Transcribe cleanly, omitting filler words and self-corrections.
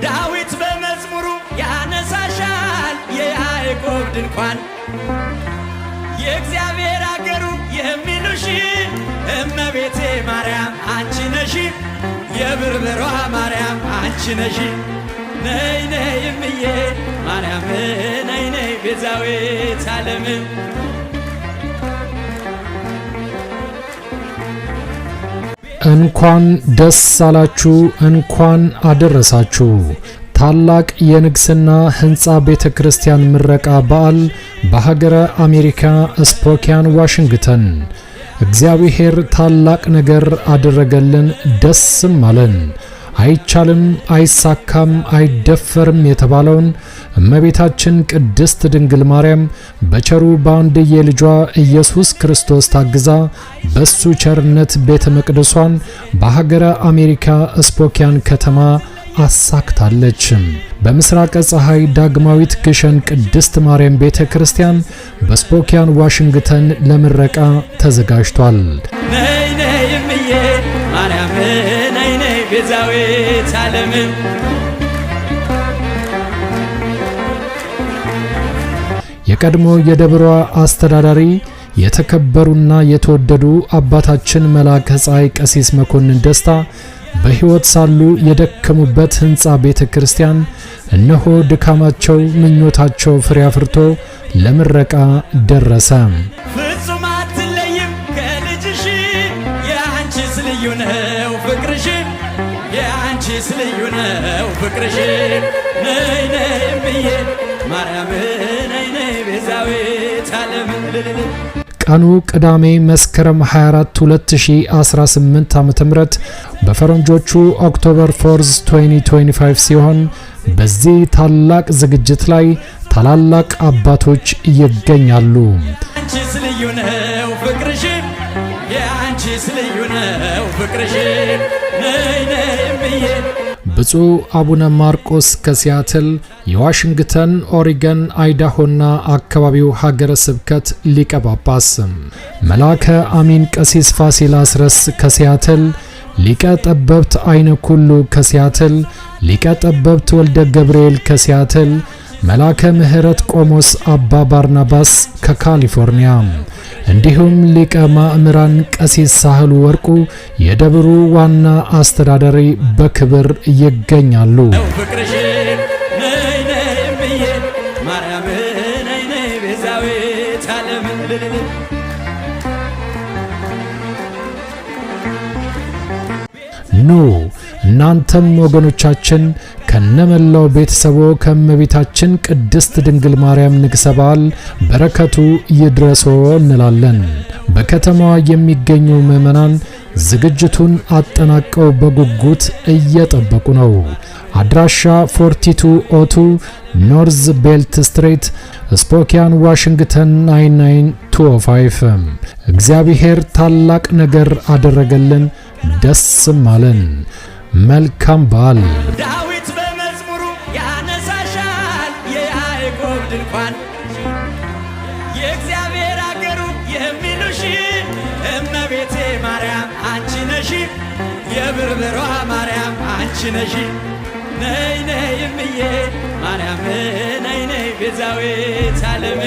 ዳዊት በመዝሙሩ ያነሳሻል የያዕቆብ ድንኳን የእግዚአብሔር አገሩ የሚሉሽ እመቤቴ ማርያም አንቺ ነሽ የብርበሯ ማርያም አንቺ ነሽ ነይ ነይ እምዬ ማርያም ነይ ነይ ቤዛዊት ዓለም እንኳን ደስ አላችሁ እንኳን አደረሳችሁ። ታላቅ የንግስና ህንጻ ቤተክርስቲያን ምረቃ በዓል በሀገረ አሜሪካ ስፖኪያን ዋሽንግተን። እግዚአብሔር ታላቅ ነገር አደረገልን፣ ደስም አለን። አይቻልም፣ አይሳካም፣ አይደፈርም የተባለውን እመቤታችን ቅድስት ድንግል ማርያም በቸሩ በአንድየ ልጇ ኢየሱስ ክርስቶስ ታግዛ በሱ ቸርነት ቤተ መቅደሷን በሀገረ አሜሪካ ስፖኪያን ከተማ አሳክታለች። በምስራቀ ፀሐይ ዳግማዊት ግሸን ቅድስት ማርያም ቤተ ክርስቲያን በስፖኪያን ዋሽንግተን ለምረቃ ተዘጋጅቷል። ነይ ነይ እምዬ ማርያም ነይ ነይ ቤዛዊት ዓለም የቀድሞ የደብሯ አስተዳዳሪ የተከበሩና የተወደዱ አባታችን መልአከ ፀሐይ ቀሲስ መኮንን ደስታ በሕይወት ሳሉ የደከሙበት ህንጻ ቤተ ክርስቲያን እነሆ ድካማቸው ምኞታቸው ፍሬ አፍርቶ ለምረቃ ደረሰ። ፍጹም አትለይም ከልጅሽ የአንቺስ ልዩ ነው ፍቅርሽ የአንቺስ ልዩ ነው ፍቅርሽ ነይ ነይ እምዬ ማርያም ነይ ነይ ቤዛዊት ዓለም ቀኑ ቅዳሜ መስከረም 24 2018 ዓ.ም በፈረንጆቹ ኦክቶበር 4 2025 ሲሆን በዚህ ታላቅ ዝግጅት ላይ ታላላቅ አባቶች ይገኛሉ። አንቺስ ልዩ ነው ፍቅርሽ የአንቺስ ልዩ ነው ፍቅርሽ ነይ ነይ እምዬ ብፁዕ አቡነ ማርቆስ ከሲያትል የዋሽንግተን ኦሪገን አይዳሆና አካባቢው ሀገረ ስብከት ሊቀ ጳጳስ፣ መልአከ አሚን ቀሲስ ፋሲል አስረስ ከሲያትል፣ ሊቀ ጠበብት አይነ ኩሉ ከሲያትል፣ ሊቀ ጠበብት ወልደ ገብርኤል ከሲያትል፣ መልአከ ምህረት ቆሞስ አባ ባርናባስ ከካሊፎርኒያ እንዲሁም ሊቀ ማእምራን ቀሲስ ሳህሉ ወርቁ የደብሩ ዋና አስተዳዳሪ በክብር ይገኛሉ። ፍቅርሽ ነይ ነይ እምዬ ማርያም ነይ ነይ ቤዛዊት ዓለም ኑ እናንተም ወገኖቻችን ከነመላው ቤተሰቦ ከእመቤታችን ቅድስት ድንግል ማርያም ንግሠ በዓል በረከቱ ይድረሶ እንላለን። በከተማዋ የሚገኙ ምዕመናን ዝግጅቱን አጠናቀው በጉጉት እየጠበቁ ነው። አድራሻ 4202 ኖርዝ ቤልት ስትሬት ስፖኪያን ዋሽንግተን 99205። እግዚአብሔር ታላቅ ነገር አደረገልን፣ ደስም አለን። መልካም በዓል። ዳዊት በመዝሙሩ ያነሳሻል የያዕቆብ ድንኳን የእግዚአብሔር አገሩ የሚሉሽ እመቤቴ ማርያም አንቺ ነሽ የብርበሯ ማርያም አንቺ ነሽ ነይ ነይ እምዬ ማርያም ነይ ነይ ቤዛዊት ዓለም